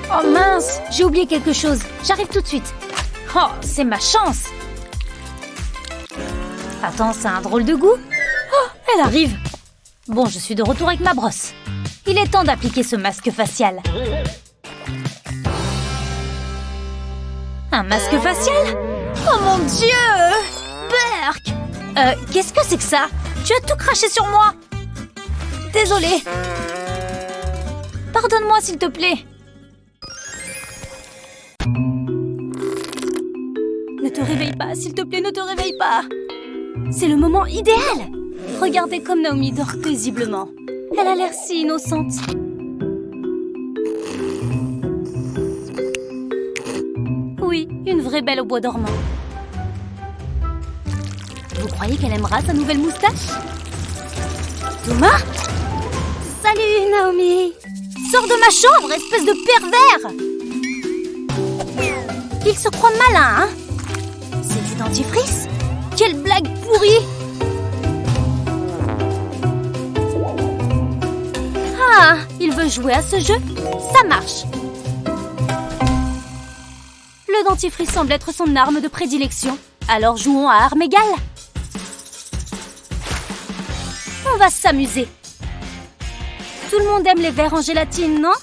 Oh mince, j'ai oublié quelque chose. J'arrive tout de suite. Oh, c'est ma chance. Attends, c'est un drôle de goût. Oh, elle arrive. Bon, je suis de retour avec ma brosse. Il est temps d'appliquer ce masque facial. Un masque facial? Oh mon Dieu! Berk! Qu'est-ce que c'est que ça? Tu as tout craché sur moi! Désolée. Pardonne-moi, s'il te plaît. Ne te réveille pas, s'il te plaît, ne te réveille pas. C'est le moment idéal. Regardez comme Naomi dort paisiblement. Elle a l'air si innocente. Oui, une vraie belle au bois dormant. Vous croyez qu'elle aimera sa nouvelle moustache? Thomas? Salut, Naomi. Sors de ma chambre, espèce de pervers! Il se croit malin, hein? C'est du dentifrice? Quelle blague pourrie! Ah, il veut jouer à ce jeu? Ça marche! Le dentifrice semble être son arme de prédilection. Alors jouons à armes égales. On va s'amuser. Tout le monde aime les verres en gélatine, non?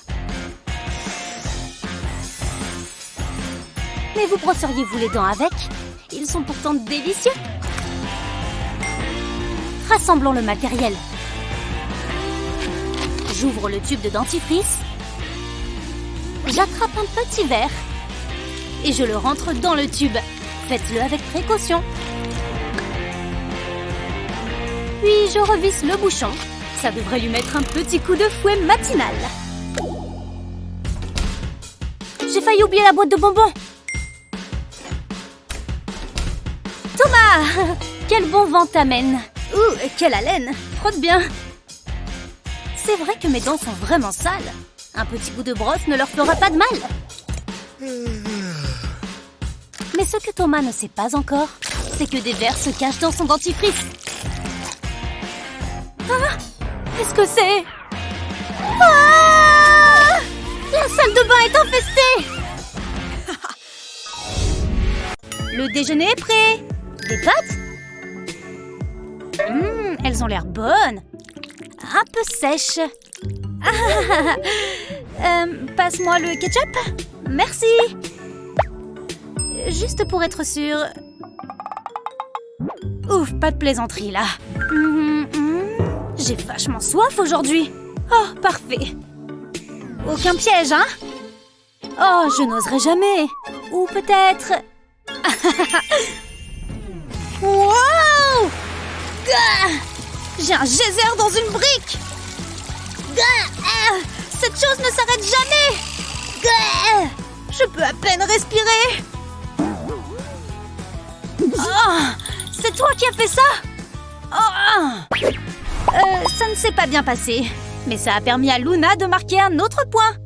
Mais vous brosseriez-vous les dents avec? Ils sont pourtant délicieux. Rassemblons le matériel. J'ouvre le tube de dentifrice. J'attrape un petit verre. Et je le rentre dans le tube. Faites-le avec précaution. Puis je revisse le bouchon. Ça devrait lui mettre un petit coup de fouet matinal. J'ai failli oublier la boîte de bonbons. Thomas! Quel bon vent t'amène. Ouh, quelle haleine. Frotte bien. C'est vrai que mes dents sont vraiment sales. Un petit coup de brosse ne leur fera pas de mal. Mais ce que Thomas ne sait pas encore, c'est que des vers se cachent dans son dentifrice. Ah! Qu'est-ce que c'est? Ah! La salle de bain est infestée! Le déjeuner est prêt. Des pâtes? Elles ont l'air bonnes. Un peu sèches. Passe-moi le ketchup. Merci. Juste pour être sûre. Ouf, pas de plaisanterie là. J'ai vachement soif aujourd'hui. Oh, parfait. Aucun piège, hein? Oh, je n'oserais jamais. Ou peut-être... Wow! J'ai un geyser dans une brique. Cette chose ne s'arrête jamais. Je peux à peine respirer. Oh, c'est toi qui as fait ça? Oh. Ça ne s'est pas bien passé, mais ça a permis à Luna de marquer un autre point.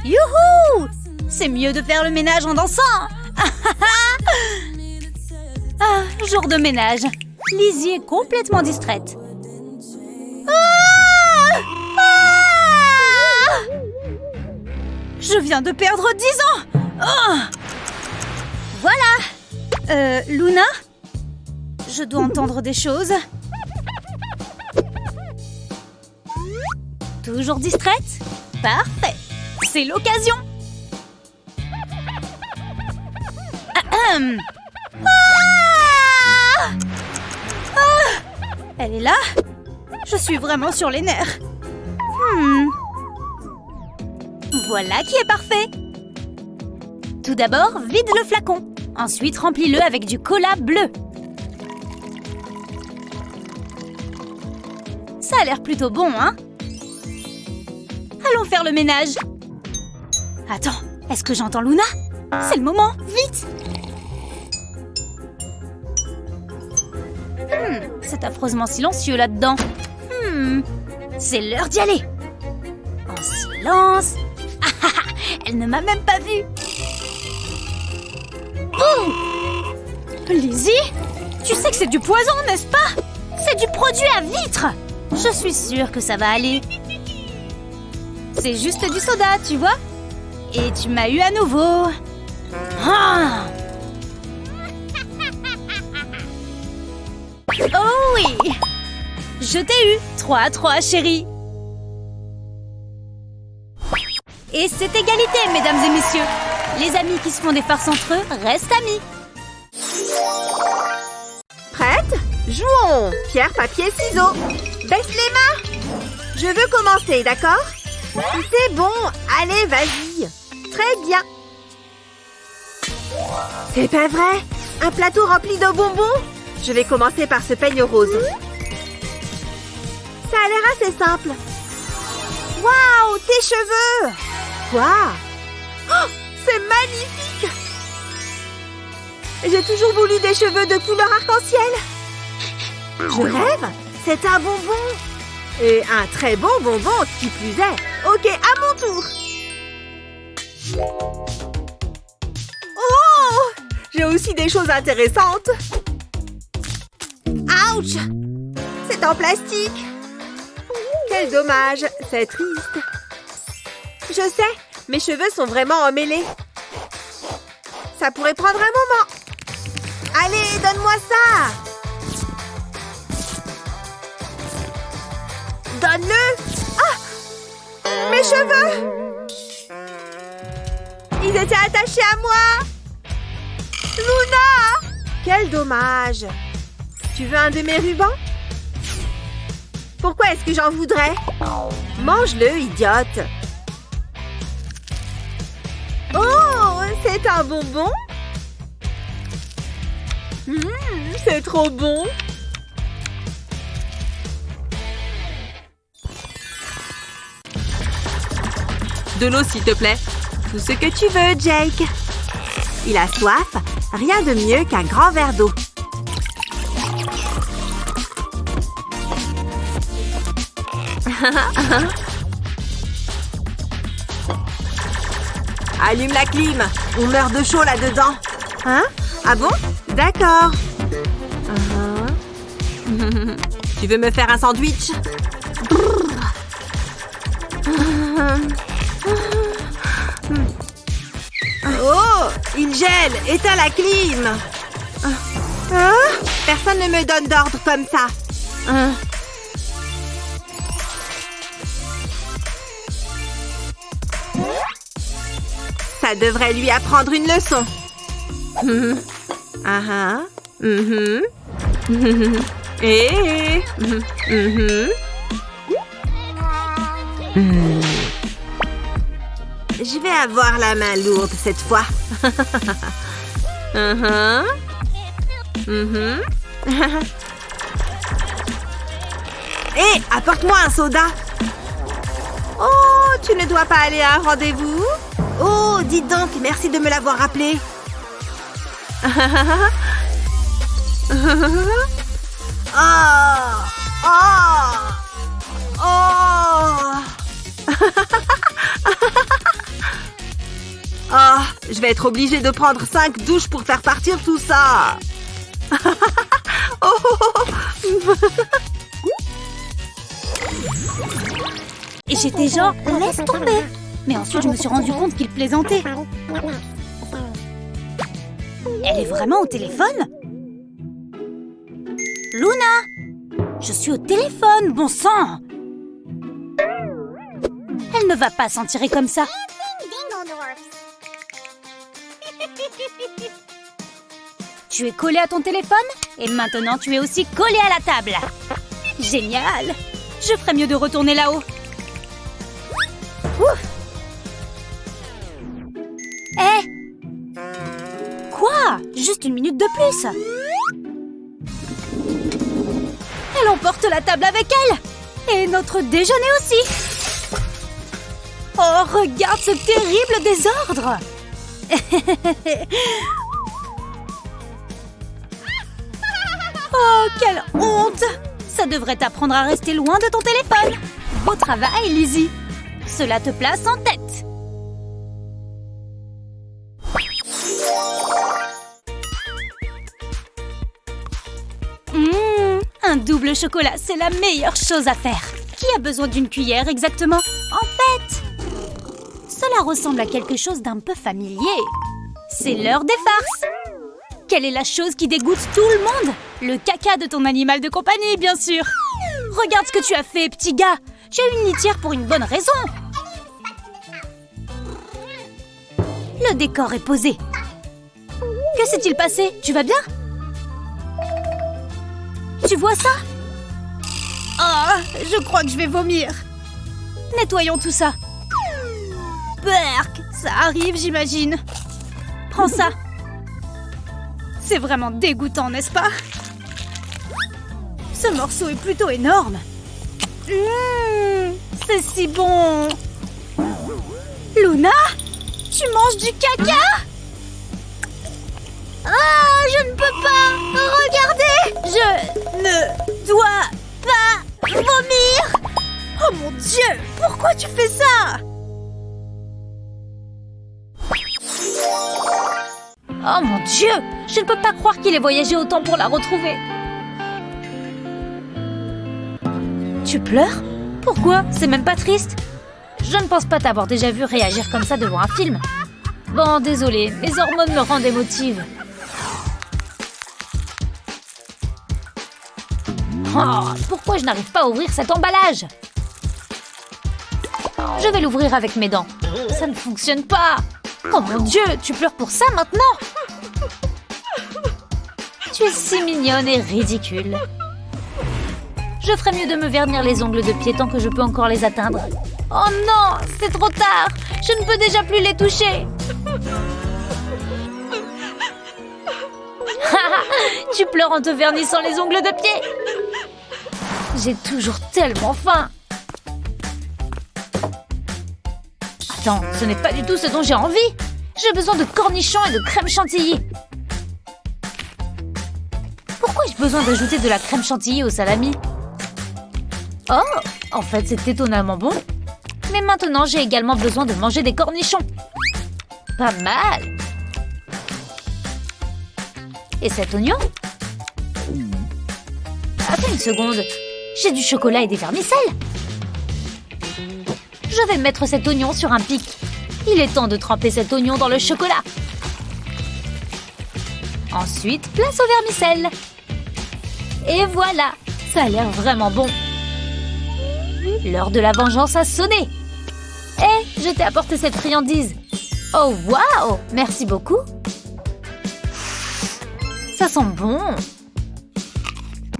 Youhou! C'est mieux de faire le ménage en dansant. Ah, jour de ménage. Lizzie est complètement distraite. Ah! Ah! Je viens de perdre 10 ans. Oh! Voilà. Luna? Je dois entendre des choses. Toujours distraite? Parfait. C'est l'occasion. Ah! Ah! Elle est là? Je suis vraiment sur les nerfs. Voilà qui est parfait. Tout d'abord, vide le flacon. Ensuite, remplis-le avec du cola bleu. Ça a l'air plutôt bon, hein? Allons faire le ménage. Attends, est-ce que j'entends Luna? C'est le moment, vite! C'est affreusement silencieux là-dedans. C'est l'heure d'y aller. En silence. Elle ne m'a même pas vue. Oh! Lizzie? Tu sais que c'est du poison, n'est-ce pas? C'est du produit à vitre. Je suis sûre que ça va aller. C'est juste du soda, tu vois? Et tu m'as eu à nouveau. Ah! Oh oui! Je t'ai eu! 3-3, chérie! Et c'est égalité, mesdames et messieurs! Les amis qui se font des farces entre eux restent amis! Prête? Jouons! Pierre, papier, ciseaux! Baisse les mains! Je veux commencer, d'accord? C'est bon! Allez, vas-y! Très bien! C'est pas vrai? Un plateau rempli de bonbons? Je vais commencer par ce peigne rose. Ça a l'air assez simple. Waouh! Tes cheveux! Quoi? Oh, c'est magnifique! J'ai toujours voulu des cheveux de couleur arc-en-ciel. Je rêve? C'est un bonbon. Et un très bon bonbon, qui plus est. Ok, à mon tour. Oh! J'ai aussi des choses intéressantes. Ouch! C'est en plastique. Quel dommage, c'est triste. Je sais, mes cheveux sont vraiment emmêlés. Ça pourrait prendre un moment. Allez, donne-moi ça. Donne-le. Ah! Mes cheveux! Ils étaient attachés à moi. Luna! Quel dommage. Tu veux un de mes rubans? Pourquoi est-ce que j'en voudrais? Mange-le, idiote. Oh, c'est un bonbon? C'est trop bon. De l'eau, s'il te plaît. Tout ce que tu veux, Jake. Il a soif. Rien de mieux qu'un grand verre d'eau. Allume la clim. On meurt de chaud là-dedans. Hein? Ah bon? D'accord. Tu veux me faire un sandwich? Oh! Il gèle! Éteins la clim! Personne ne me donne d'ordre comme ça. Ça devrait lui apprendre une leçon. Je vais avoir la main lourde cette fois. Hé, apporte-moi un soda. Oh, tu ne dois pas aller à un rendez-vous? Oh, dis donc, merci de me l'avoir rappelé. Oh, je vais être obligée de prendre 5 douches pour faire partir tout ça. Et j'étais genre, laisse tomber. Mais ensuite, je me suis rendu compte qu'il plaisantait. Elle est vraiment au téléphone? Luna! Je suis au téléphone, bon sang! Elle ne va pas s'en tirer comme ça. Tu es collé à ton téléphone et maintenant tu es aussi collé à la table. Génial! Je ferais mieux de retourner là-haut. Hé! Quoi? Juste une minute de plus. Elle emporte la table avec elle. Et notre déjeuner aussi. Oh, regarde ce terrible désordre. Oh, quelle honte! Ça devrait t'apprendre à rester loin de ton téléphone. Beau travail, Lizzie. Cela te place en tête. Un double chocolat, c'est la meilleure chose à faire. Qui a besoin d'une cuillère exactement? En fait, Cela ressemble à quelque chose d'un peu familier. C'est l'heure des farces. Quelle est la chose qui dégoûte tout le monde? Le caca de ton animal de compagnie, bien sûr. Regarde ce que tu as fait, petit gars. Tu as une litière pour une bonne raison. Le décor est posé. Que s'est-il passé? Tu vas bien? Tu vois ça? Oh, je crois que je vais vomir. Nettoyons tout ça. Berk, ça arrive, j'imagine. Prends ça. C'est vraiment dégoûtant, n'est-ce pas? Ce morceau est plutôt énorme. C'est si bon. Luna, tu manges du caca? Ah, je ne peux pas. Regardez. Je ne dois pas vomir. Oh mon Dieu, pourquoi tu fais ça? Oh mon Dieu, je ne peux pas croire qu'il ait voyagé autant pour la retrouver. Tu pleures? Pourquoi? C'est même pas triste. Je ne pense pas t'avoir déjà vu réagir comme ça devant un film. Bon, désolée, mes hormones me rendent émotive. Oh, pourquoi je n'arrive pas à ouvrir cet emballage? Je vais l'ouvrir avec mes dents. Ça ne fonctionne pas. Oh mon Dieu, tu pleures pour ça maintenant? Tu es si mignonne et ridicule. Je ferais mieux de me vernir les ongles de pied tant que je peux encore les atteindre. Oh non, c'est trop tard. Je ne peux déjà plus les toucher. Tu pleures en te vernissant les ongles de pied. J'ai toujours tellement faim. Attends, ce n'est pas du tout ce dont j'ai envie. J'ai besoin de cornichons et de crème chantilly. Pourquoi ai-je besoin d'ajouter de la crème chantilly au salami? Oh, en fait, c'est étonnamment bon. Mais maintenant, j'ai également besoin de manger des cornichons. Pas mal. Et cet oignon? Attends une seconde. J'ai du chocolat et des vermicelles. Je vais mettre cet oignon sur un pic. Il est temps de tremper cet oignon dans le chocolat. Ensuite, place aux vermicelles. Et voilà, ça a l'air vraiment bon. L'heure de la vengeance a sonné. Hé, je t'ai apporté cette friandise. Oh, waouh, merci beaucoup. Ça sent bon.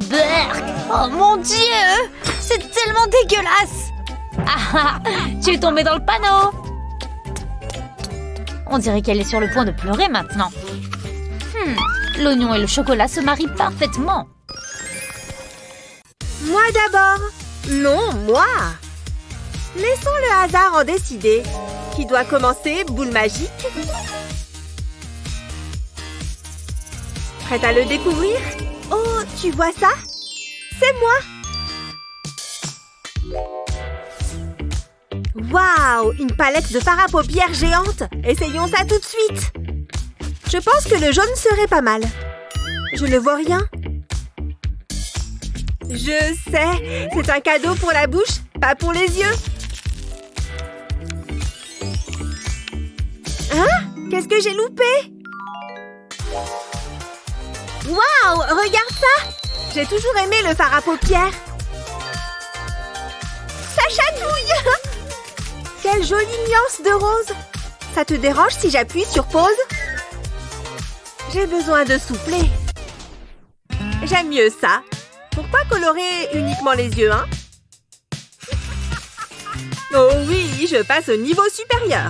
Berk, oh mon Dieu, c'est tellement dégueulasse. Ah, tu es tombée dans le panneau. On dirait qu'elle est sur le point de pleurer maintenant. L'oignon et le chocolat se marient parfaitement. Moi d'abord. Non, moi. Laissons le hasard en décider. Qui doit commencer, boule magique? Prête à le découvrir? Oh, tu vois ça? C'est moi. Waouh, une palette de fard à paupières géante. Essayons ça tout de suite. Je pense que le jaune serait pas mal. Je ne vois rien. Je sais, c'est un cadeau pour la bouche, pas pour les yeux. Hein? Qu'est-ce que j'ai loupé? Waouh, regarde ça! J'ai toujours aimé le fard à paupières. Ça chatouille! Quelle jolie nuance de rose! Ça te dérange si j'appuie sur pause? J'ai besoin de souffler. J'aime mieux ça. Pourquoi colorer uniquement les yeux, hein? Oh oui, je passe au niveau supérieur.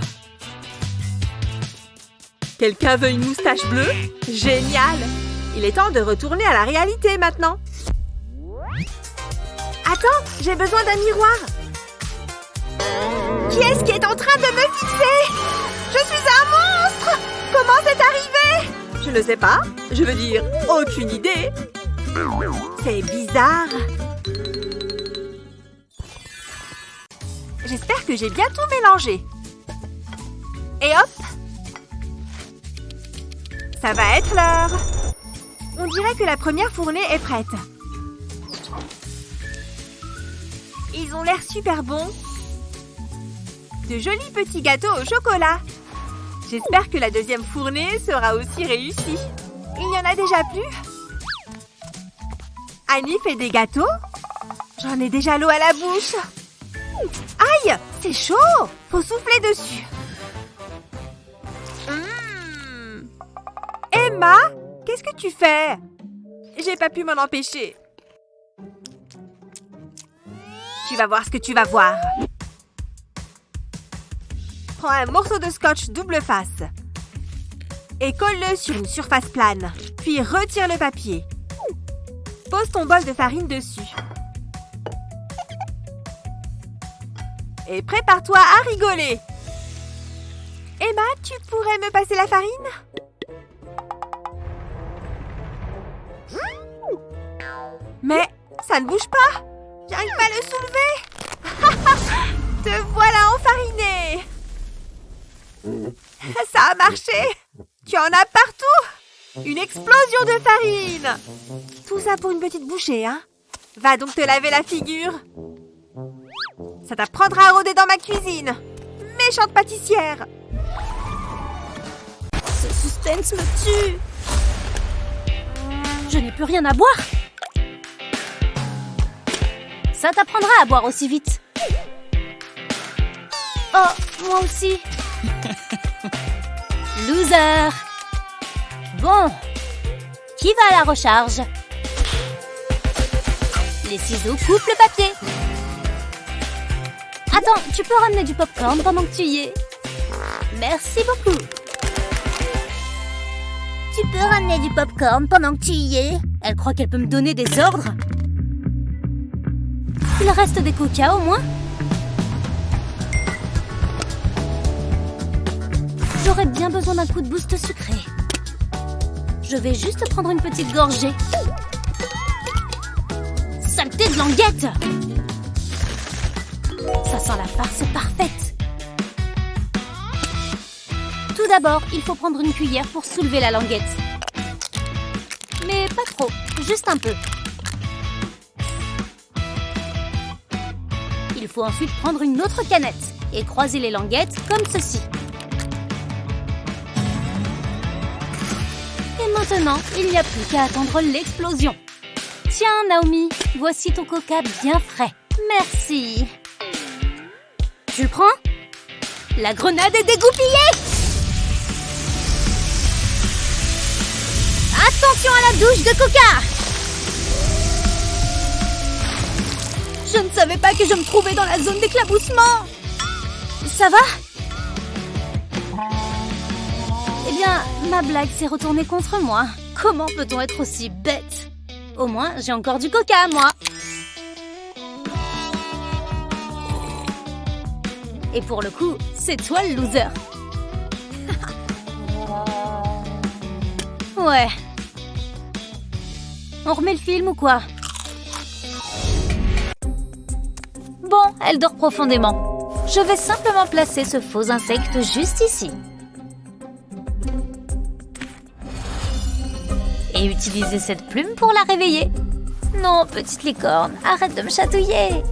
Quelqu'un veut une moustache bleue? Génial! Il est temps de retourner à la réalité maintenant. Attends, j'ai besoin d'un miroir. Qui est-ce qui est en train de me fixer? Je suis un monstre! Comment c'est arrivé? Je ne sais pas. Je veux dire, aucune idée. C'est bizarre. J'espère que j'ai bien tout mélangé. Et hop! Ça va être l'heure. On dirait que la première fournée est prête. Ils ont l'air super bons. De jolis petits gâteaux au chocolat. J'espère que la deuxième fournée sera aussi réussie. Il n'y en a déjà plus? Annie fait des gâteaux? J'en ai déjà l'eau à la bouche. Aïe, c'est chaud! Faut souffler dessus. Emma, qu'est-ce que tu fais? J'ai pas pu m'en empêcher. Tu vas voir ce que tu vas voir. Prends un morceau de scotch double face et colle-le sur une surface plane. Puis retire le papier. Pose ton bol de farine dessus. Et prépare-toi à rigoler. Emma, tu pourrais me passer la farine? Mais ça ne bouge pas. J'arrive pas à le soulever. Te voilà enfariné. Ça a marché. Tu en as partout. Une explosion de farine. Tout ça pour une petite bouchée, hein? Va donc te laver la figure. Ça t'apprendra à rôder dans ma cuisine. Méchante pâtissière. Ce suspense me tue. Je n'ai plus rien à boire. Ça t'apprendra à boire aussi vite. Oh, moi aussi. Loser. Bon. Qui va à la recharge? Les ciseaux coupent le papier. Attends, tu peux ramener du popcorn pendant que tu y es? Merci beaucoup. Tu peux ramener du popcorn pendant que tu y es? Elle croit qu'elle peut me donner des ordres. Il reste des coca au moins? J'aurais bien besoin d'un coup de boost sucré. Je vais juste prendre une petite gorgée. Saleté de languette! Ça sent la farce parfaite. Tout d'abord, il faut prendre une cuillère pour soulever la languette. Mais pas trop, juste un peu. Il faut ensuite prendre une autre canette et croiser les languettes comme ceci. Et maintenant, il n'y a plus qu'à attendre l'explosion. Tiens, Naomi, voici ton coca bien frais. Merci. Tu le prends? La grenade est dégoupillée! Attention à la douche de coca! Je ne savais pas que je me trouvais dans la zone d'éclaboussement. Ça va? Eh bien, ma blague s'est retournée contre moi. Comment peut-on être aussi bête? Au moins, j'ai encore du coca, moi. Et pour le coup, c'est toi le loser. Ouais. On remet le film ou quoi? Bon, elle dort profondément. Je vais simplement placer ce faux insecte juste ici. Et utiliser cette plume pour la réveiller. Non, petite licorne, arrête de me chatouiller.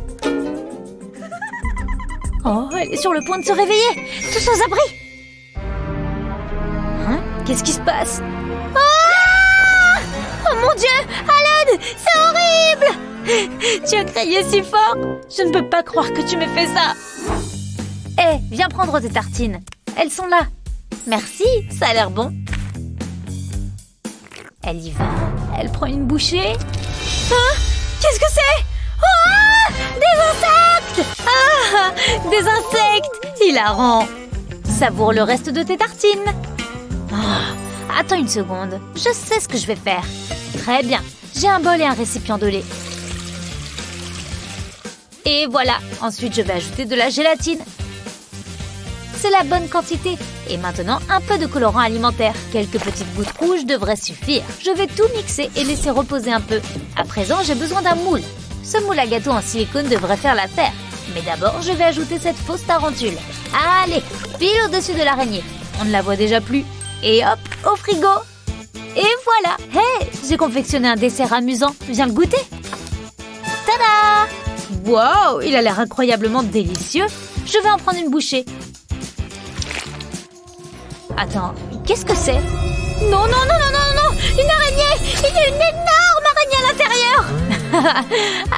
Oh, elle est sur le point de se réveiller. Tous aux abris. Hein? Qu'est-ce qui se passe? Ah! Oh mon Dieu! À l'aide! C'est horrible! Tu as crié si fort! Je ne peux pas croire que tu m'aies fait ça! Hé, viens prendre tes tartines. Elles sont là. Merci, ça a l'air bon. Elle y va. Elle prend une bouchée. Ah! Qu'est-ce que c'est? Ah! Des insectes! Ah! Des insectes! Hilarant! Savoure le reste de tes tartines. Oh, attends une seconde. Je sais ce que je vais faire. Très bien. J'ai un bol et un récipient de lait. Et voilà. Ensuite, je vais ajouter de la gélatine. C'est la bonne quantité. Et maintenant, un peu de colorant alimentaire. Quelques petites gouttes rouges devraient suffire. Je vais tout mixer et laisser reposer un peu. À présent, j'ai besoin d'un moule. Ce moule à gâteau en silicone devrait faire l'affaire. Mais d'abord, je vais ajouter cette fausse tarentule. Allez, pile au-dessus de l'araignée. On ne la voit déjà plus. Et hop, au frigo. Et voilà. Hey, j'ai confectionné un dessert amusant. Viens le goûter. Tada! Wow, il a l'air incroyablement délicieux. Je vais en prendre une bouchée. Attends, qu'est-ce que c'est? Non, non, non, non, non, non! Une araignée! Il y a une énorme araignée à l'intérieur!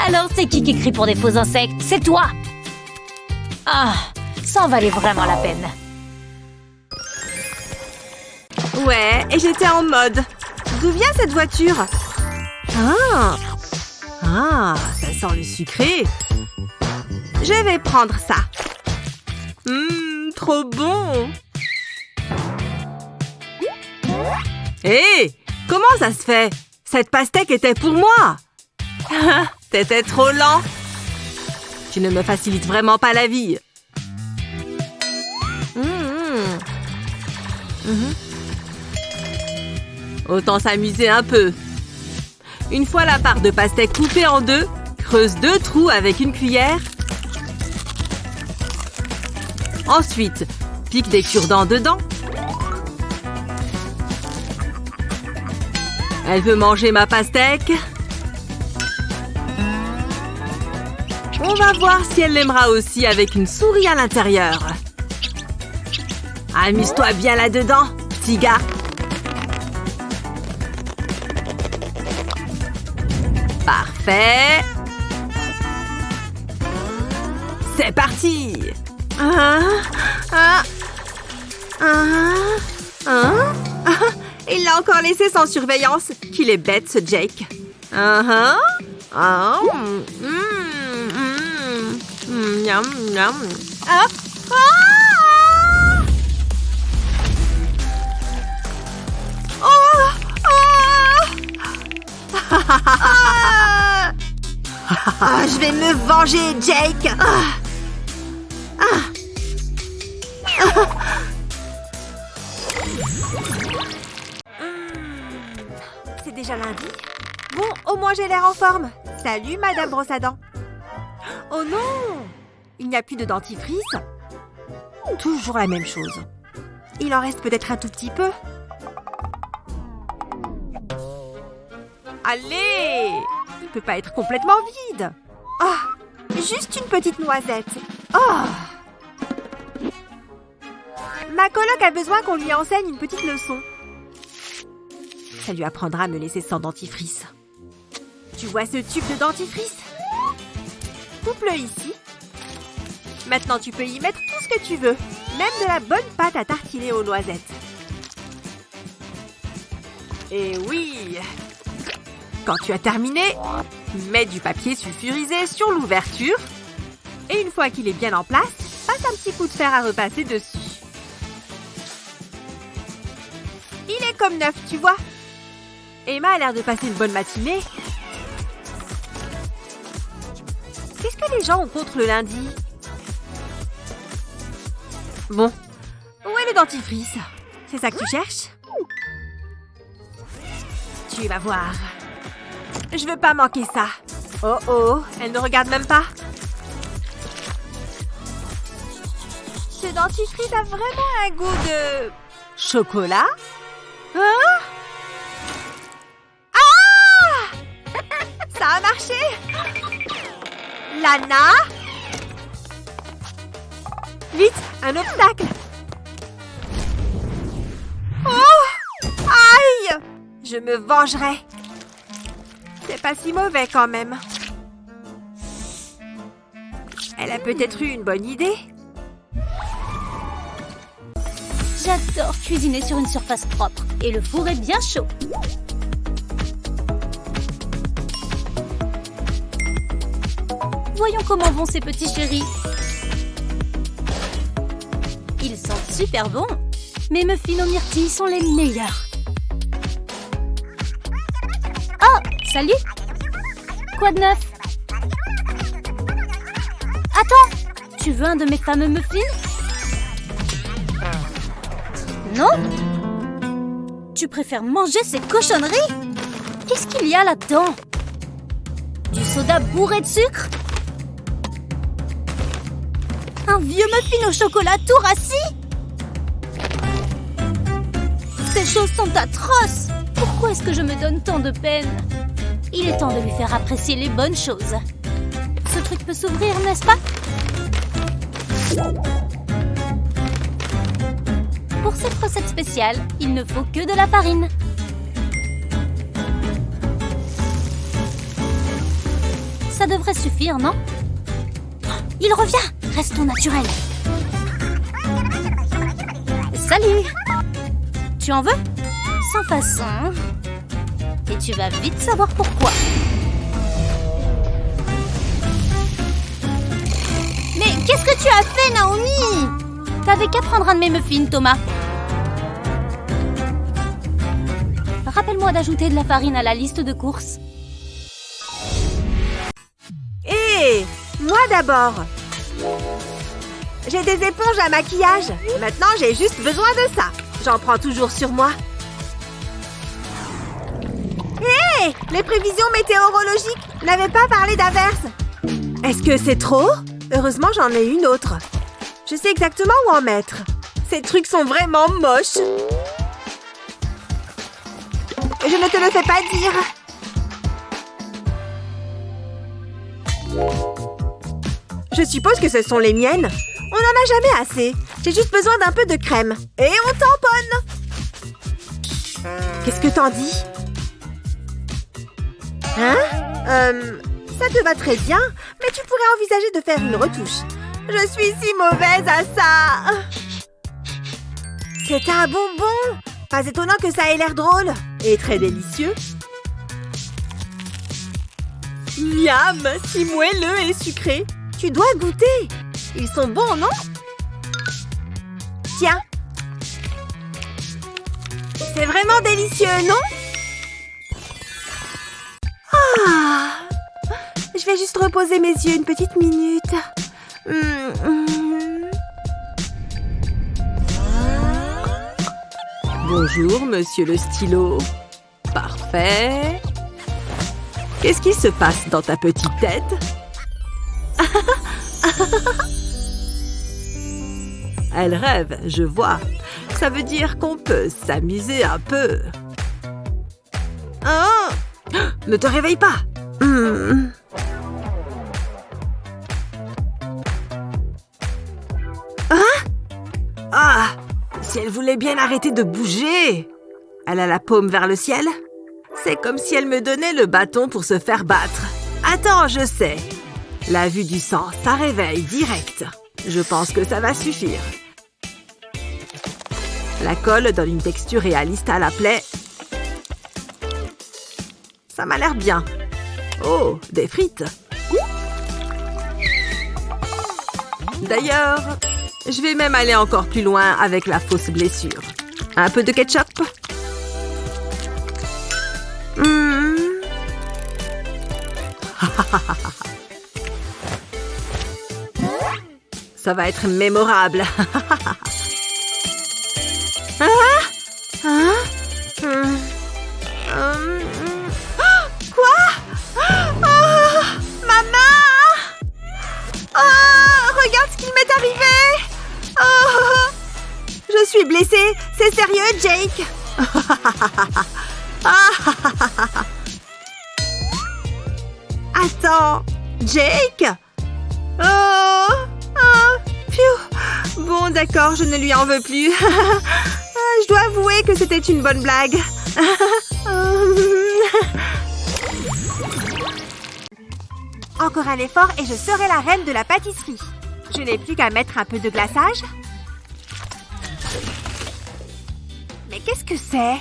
Alors, c'est qui crie pour des faux insectes? C'est toi! Ah, ça en valait vraiment la peine. Ouais, et j'étais en mode. D'où vient cette voiture? Ah, ça sent le sucré. Je vais prendre ça. Trop bon. Hé, comment ça se fait? Cette pastèque était pour moi. T'étais trop lent. Tu ne me facilites vraiment pas la vie. Autant s'amuser un peu. Une fois la part de pastèque coupée en deux, creuse 2 trous avec une cuillère. Ensuite, pique des cure-dents dedans. Elle veut manger ma pastèque. On va voir si elle l'aimera aussi avec une souris à l'intérieur. Amuse-toi bien là-dedans, petit gars. Parfait. C'est parti. Il l'a encore laissé sans surveillance. Qu'il est bête, ce Jake. Je vais me venger, Jake. C'est déjà lundi. Bon, au moins j'ai l'air en forme. Salut, Madame Brosse à dents. Oh non! Il n'y a plus de dentifrice. Toujours la même chose. Il en reste peut-être un tout petit peu. Allez! Il peut pas être complètement vide. Juste une petite noisette. Ma coloc a besoin qu'on lui enseigne une petite leçon. Ça lui apprendra à me laisser sans dentifrice. Tu vois ce tube de dentifrice? Coupe-le ici. Maintenant, tu peux y mettre tout ce que tu veux. Même de la bonne pâte à tartiner aux noisettes. Et oui! Quand tu as terminé, mets du papier sulfurisé sur l'ouverture. Et une fois qu'il est bien en place, passe un petit coup de fer à repasser dessus. Il est comme neuf, tu vois. Emma a l'air de passer une bonne matinée. Qu'est-ce que les gens ont contre le lundi? Bon. Où est le dentifrice? C'est ça que tu cherches? Tu vas voir. Je veux pas manquer ça. Oh, elle ne regarde même pas. Ce dentifrice a vraiment un goût de... chocolat? Ça a marché! Lana! Vite, un obstacle! Aïe! Je me vengerai. C'est pas si mauvais quand même. Elle a peut-être eu une bonne idée. J'adore cuisiner sur une surface propre. Et le four est bien chaud. Voyons comment vont ces petits chéris. Ils sentent super bon. Mes muffins aux myrtilles sont les meilleurs. Oh, salut! Quoi de neuf? Attends! Tu veux un de mes fameux muffins? Non? Tu préfères manger ces cochonneries? Qu'est-ce qu'il y a là-dedans? Du soda bourré de sucre? Un vieux muffin au chocolat tout rassis? Ces choses sont atroces! Pourquoi est-ce que je me donne tant de peine? Il est temps de lui faire apprécier les bonnes choses. ce truc peut s'ouvrir, n'est-ce pas? Pour cette recette spéciale, il ne faut que de la farine. Ça devrait suffire, non? Il revient! Restons naturels. Salut! Tu en veux? Sans façon. Et tu vas vite savoir pourquoi. Mais qu'est-ce que tu as fait, Naomi? T'avais qu'à prendre un de mes muffins, Thomas. Rappelle-moi d'ajouter de la farine à la liste de courses. Hé, moi d'abord. J'ai des éponges à maquillage. Maintenant, j'ai juste besoin de ça. J'en prends toujours sur moi. Hé, les prévisions météorologiques n'avaient pas parlé d'averse. Est-ce que c'est trop? Heureusement, j'en ai une autre. Je sais exactement où en mettre. Ces trucs sont vraiment moches. Je ne te le fais pas dire. Je suppose que ce sont les miennes. On n'en a jamais assez. J'ai juste besoin d'un peu de crème. Et on tamponne. Qu'est-ce que t'en dis? Hein? Ça te va très bien, mais tu pourrais envisager de faire une retouche. Je suis si mauvaise à ça. C'est un bonbon. Pas étonnant que ça ait l'air drôle. Et très délicieux. Miam, si moelleux et sucré. Tu dois goûter. Ils sont bons, non? Tiens. C'est vraiment délicieux, non? Ah. Je vais juste reposer mes yeux une petite minute. Bonjour, monsieur le stylo. Parfait. Qu'est-ce qui se passe dans ta petite tête? Elle rêve, je vois. Ça veut dire qu'on peut s'amuser un peu. Oh! Ne te réveille pas. Ah! Si elle voulait bien arrêter de bouger! Elle a la paume vers le ciel? C'est comme si elle me donnait le bâton pour se faire battre. Attends, je sais. La vue du sang, ça réveille direct. Je pense que ça va suffire. La colle donne une texture réaliste à la plaie. Ça m'a l'air bien. Oh, des frites. D'ailleurs, je vais même aller encore plus loin avec la fausse blessure. Un peu de ketchup. Ça va être mémorable. Quoi? Oh, maman! Oh, regarde ce qu'il m'est arrivé! Oh, je suis blessée. C'est sérieux, Jake? Attends, Jake? Oh, pfiou. Bon, d'accord, je ne lui en veux plus. Je dois avouer que c'était une bonne blague. Encore un effort et je serai la reine de la pâtisserie. Je n'ai plus qu'à mettre un peu de glaçage. Mais qu'est-ce que c'est?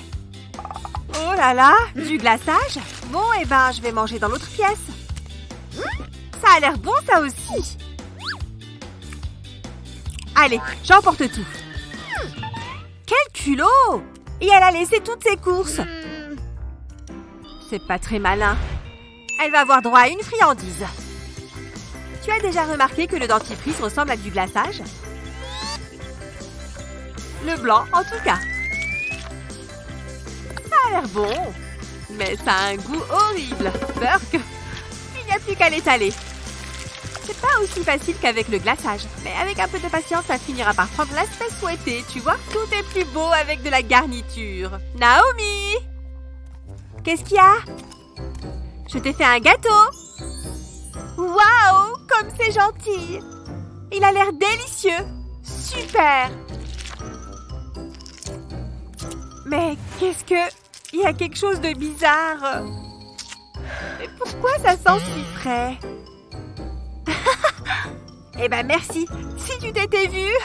Oh là là, du glaçage? Bon, eh ben, je vais manger dans l'autre pièce. Ça a l'air bon, ça aussi. Allez, j'emporte tout. Quel culot! Et elle a laissé toutes ses courses. C'est pas très malin. Elle va avoir droit à une friandise. Tu as déjà remarqué que le dentifrice ressemble à du glaçage? Le blanc, en tout cas. Ça a l'air bon. Mais ça a un goût horrible. Burk. Il n'y a plus qu'à l'étaler. C'est pas aussi facile qu'avec le glaçage. Mais avec un peu de patience, ça finira par prendre l'aspect souhaité, tu vois? Tout est plus beau avec de la garniture. Naomi! Qu'est-ce qu'il y a? Je t'ai fait un gâteau. Waouh! c'est gentil. Il a l'air délicieux. Super. Mais qu'est-ce que... Il y a quelque chose de bizarre. Mais pourquoi ça sent si frais? Eh ben merci. Si tu t'étais vue.